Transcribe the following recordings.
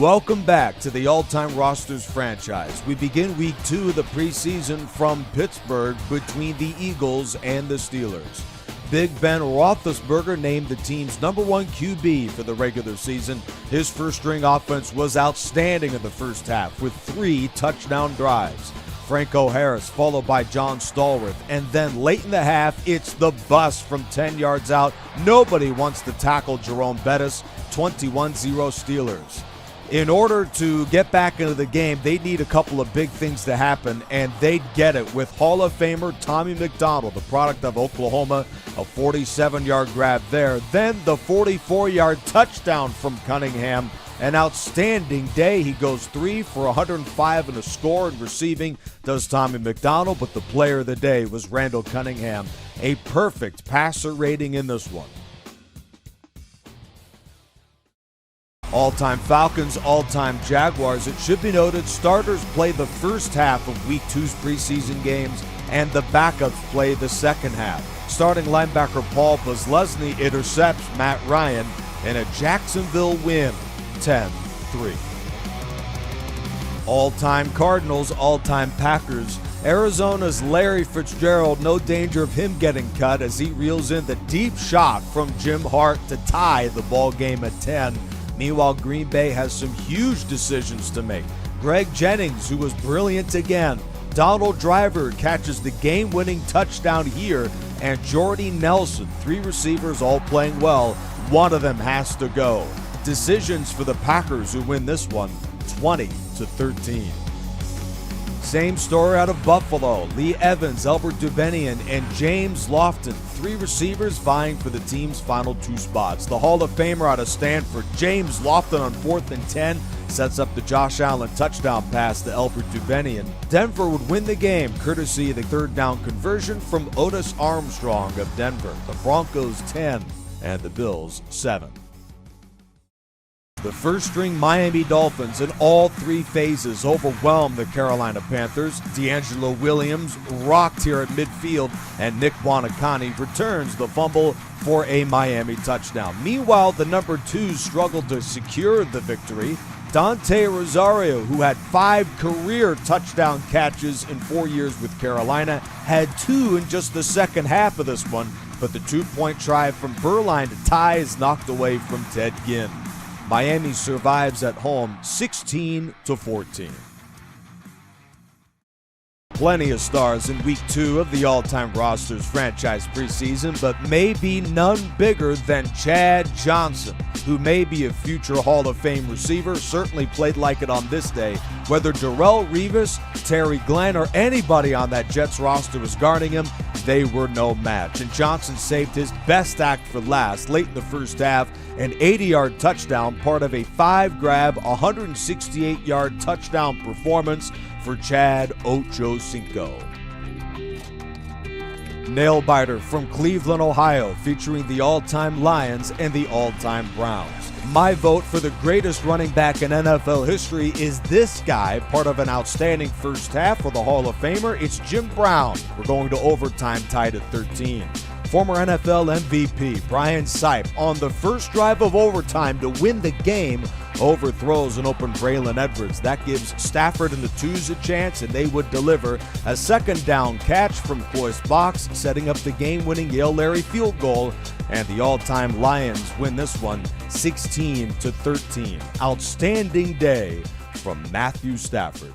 Welcome back to the All-Time Rosters franchise. We begin week 2 of the preseason from Pittsburgh between the Eagles and the Steelers. Big Ben Roethlisberger named the team's #1 QB for the regular season. His first-string offense was outstanding in the first half with 3 touchdown drives. Franco Harris followed by John Stallworth, and then late in the half, it's the bus from 10 yards out. Nobody wants to tackle Jerome Bettis. 21-0 Steelers. In order to get back into the game, they need a couple of big things to happen, and they'd get it with Hall of Famer Tommy McDonald, the product of Oklahoma, a 47-yard grab there. Then the 44-yard touchdown from Cunningham. An outstanding day. He goes 3 for 105 and a score in receiving, does Tommy McDonald, but the player of the day was Randall Cunningham. A perfect passer rating in this one. All-time Falcons, all-time Jaguars. It should be noted, starters play the first half of Week 2's preseason games, and the backups play the second half. Starting linebacker Paul Posluszny intercepts Matt Ryan in a Jacksonville win, 10-3. All-time Cardinals, all-time Packers. Arizona's Larry Fitzgerald, no danger of him getting cut as he reels in the deep shot from Jim Hart to tie the ball game at 10. Meanwhile, Green Bay has some huge decisions to make. Greg Jennings, who was brilliant again. Donald Driver catches the game-winning touchdown here. And Jordy Nelson, 3 receivers all playing well. One of them has to go. Decisions for the Packers, who win this one, 20-13. Same story out of Buffalo. Lee Evans, Albert Dubenian, and James Lofton, 3 receivers vying for the team's final 2 spots. The Hall of Famer out of Stanford, James Lofton on 4th and 10, sets up the Josh Allen touchdown pass to Albert Dubenian. Denver would win the game, courtesy of the 3rd down conversion from Otis Armstrong of Denver. The Broncos 10 and the Bills 7. The first-string Miami Dolphins in all 3 phases overwhelmed the Carolina Panthers. D'Angelo Williams rocked here at midfield, and Nick Buonacane returns the fumble for a Miami touchdown. Meanwhile, the number 2s struggled to secure the victory. Dante Rosario, who had 5 career touchdown catches in 4 years with Carolina, had 2 in just the second half of this one, but the 2-point try from Berline to tie is knocked away from Ted Ginn. Miami survives at home 16-14. Plenty of stars in Week 2 of the All-Time Rosters franchise preseason, but maybe none bigger than Chad Johnson, who may be a future Hall of Fame receiver, certainly played like it on this day. Whether Darrelle Revis, Terry Glenn, or anybody on that Jets roster was guarding him, they were no match. And Johnson saved his best act for last late in the first half, an 80-yard touchdown, part of a 5-grab, 168-yard touchdown performance for Chad Ochocinco. Nail-biter from Cleveland, Ohio, featuring the all-time Lions and the all-time Browns. My vote for the greatest running back in NFL history is this guy, part of an outstanding first half for the Hall of Famer. It's Jim Brown. We're going to overtime, tied at 13. Former NFL MVP Brian Sipe, on the first drive of overtime to win the game, overthrows an open Braylon Edwards. That gives Stafford and the 2s a chance, and they would deliver a second down catch from Cloyce Box, setting up the game-winning Yale Larry field goal, and the all-time Lions win this one 16-13. Outstanding day from Matthew Stafford.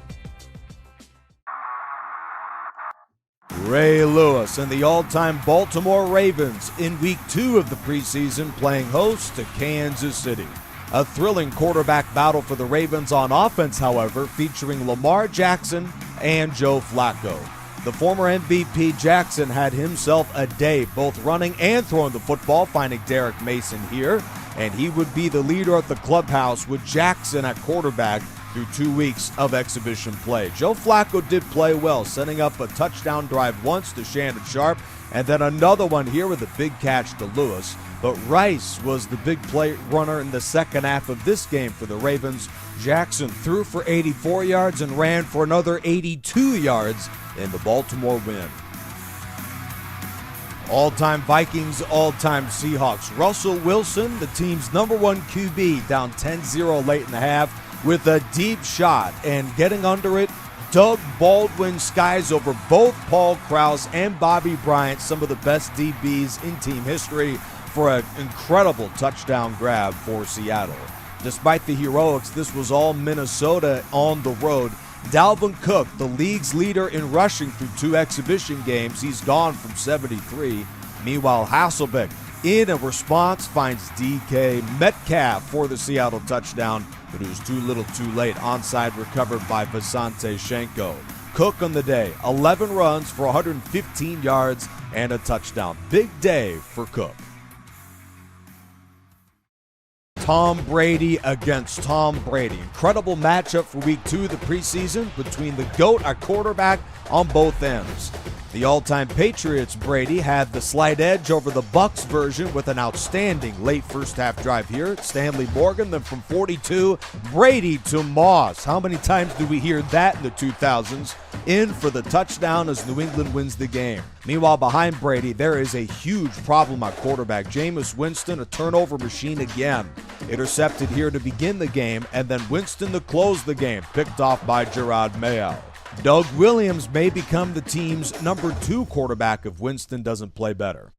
Ray Lewis and the all-time Baltimore Ravens in Week 2 of the preseason, playing host to Kansas City. A thrilling quarterback battle for the Ravens on offense, however, featuring Lamar Jackson and Joe Flacco. The former MVP Jackson had himself a day, both running and throwing the football, finding Derek Mason here, and he would be the leader at the clubhouse with Jackson at quarterback through 2 weeks of exhibition play. Joe Flacco did play well, setting up a touchdown drive once to Shannon Sharp, and then another one here with a big catch to Lewis. But Rice was the big play runner in the second half of this game for the Ravens. Jackson threw for 84 yards and ran for another 82 yards in the Baltimore win. All-time Vikings, all-time Seahawks. Russell Wilson, the team's #1 QB, down 10-0 late in the half, with a deep shot, and getting under it, Doug Baldwin skies over both Paul Krause and Bobby Bryant, some of the best DBs in team history, for an incredible touchdown grab for Seattle. Despite the heroics, this was all Minnesota on the road. Dalvin Cook, the league's leader in rushing through 2 exhibition games, he's gone from 73. Meanwhile, Hasselbeck, in a response, finds DK Metcalf for the Seattle touchdown, but it was too little too late. Onside recovered by Visante Shenko. Cook on the day, 11 runs for 115 yards and a touchdown. Big day for Cook. Tom Brady against Tom Brady. Incredible matchup for week 2 of the preseason between the GOAT at quarterback on both ends. The all-time Patriots Brady had the slight edge over the Bucs version with an outstanding late first half drive here. Stanley Morgan, then from 42, Brady to Moss. How many times do we hear that in the 2000s? In for the touchdown as New England wins the game. Meanwhile, behind Brady, there is a huge problem at quarterback. Jameis Winston, a turnover machine again. Intercepted here to begin the game, and then Winston to close the game, picked off by Gerard Mayo. Doug Williams may become the team's number 2 quarterback if Winston doesn't play better.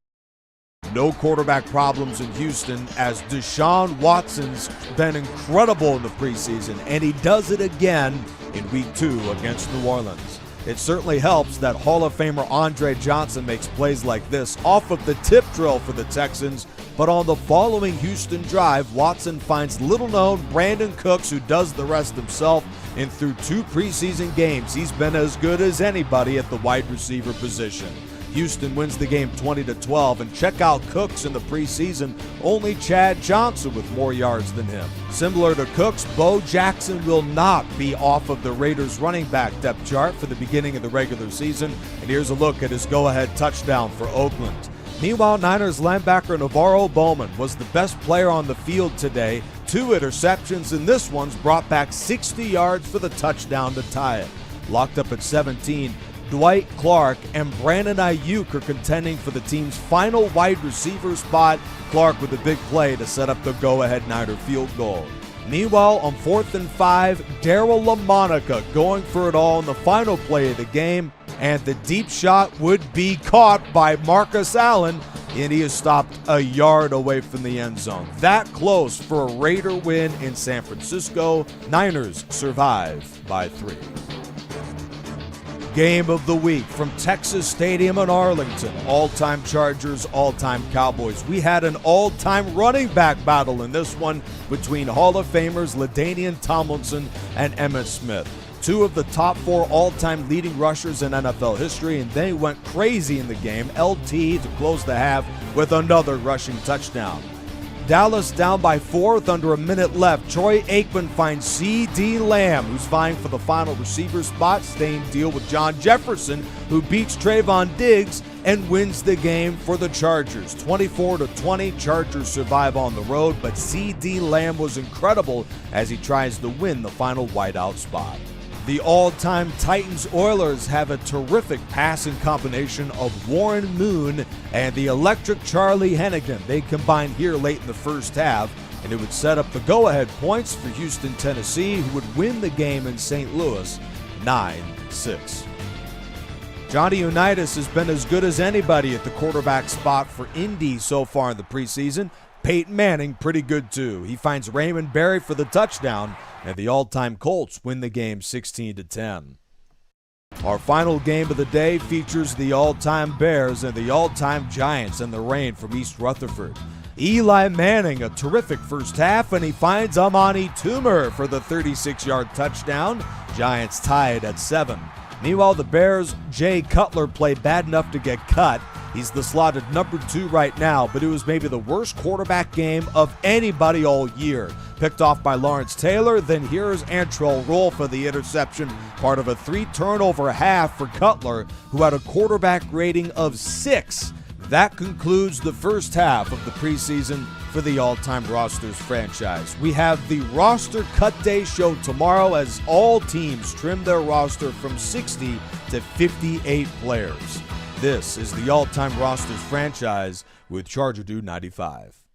No quarterback problems in Houston, as Deshaun Watson's been incredible in the preseason, and he does it again in week 2 against New Orleans. It certainly helps that Hall of Famer Andre Johnson makes plays like this off of the tip drill for the Texans, but on the following Houston drive, Watson finds little-known Brandon Cooks, who does the rest himself, and through 2 preseason games, he's been as good as anybody at the wide receiver position. Houston wins the game 20-12, and check out Cooks in the preseason, only Chad Johnson with more yards than him. Similar to Cooks, Bo Jackson will not be off of the Raiders running back depth chart for the beginning of the regular season, and here's a look at his go-ahead touchdown for Oakland. Meanwhile, Niners linebacker Navarro Bowman was the best player on the field today. 2 interceptions, and this one's brought back 60 yards for the touchdown to tie it. Locked up at 17, Dwight Clark and Brandon Ayuk are contending for the team's final wide receiver spot. Clark with a big play to set up the go-ahead Niner field goal. Meanwhile, on 4th and 5, Darryl LaMonica going for it all in the final play of the game, and the deep shot would be caught by Marcus Allen, and he is stopped a yard away from the end zone. That close for a Raider win in San Francisco. Niners survive by 3. Game of the week from Texas Stadium in Arlington. All-time Chargers, all-time Cowboys. We had an all-time running back battle in this one between Hall of Famers LaDainian Tomlinson and Emmitt Smith. 2 of the top 4 all-time leading rushers in NFL history, and they went crazy in the game. LT to close the half with another rushing touchdown. Dallas down by 4 with under a minute left. Troy Aikman finds C.D. Lamb, who's vying for the final receiver spot. Same deal with John Jefferson, who beats Trayvon Diggs and wins the game for the Chargers. 24-20, Chargers survive on the road, but C.D. Lamb was incredible as he tries to win the final wideout spot. The all-time Titans-Oilers have a terrific passing combination of Warren Moon and the electric Charlie Hennigan. They combine here late in the first half, and it would set up the go-ahead points for Houston, Tennessee, who would win the game in St. Louis 9-6. Johnny Unitas has been as good as anybody at the quarterback spot for Indy so far in the preseason. Peyton Manning pretty good too. He finds Raymond Berry for the touchdown, and the all-time Colts win the game 16-10. Our final game of the day features the all-time Bears and the all-time Giants in the rain from East Rutherford. Eli Manning, a terrific first half, and he finds Amani Toomer for the 36-yard touchdown. Giants tied at 7. Meanwhile, the Bears' Jay Cutler played bad enough to get cut. He's the slotted number 2 right now, but it was maybe the worst quarterback game of anybody all year. Picked off by Lawrence Taylor, then here's Antrell Roll for the interception, part of a 3-turnover half for Cutler, who had a quarterback rating of 6. That concludes the first half of the preseason for the All-Time Rosters franchise. We have the Roster Cut Day show tomorrow as all teams trim their roster from 60 to 58 players. This is the All-Time Rosters franchise with Charger Dude 95.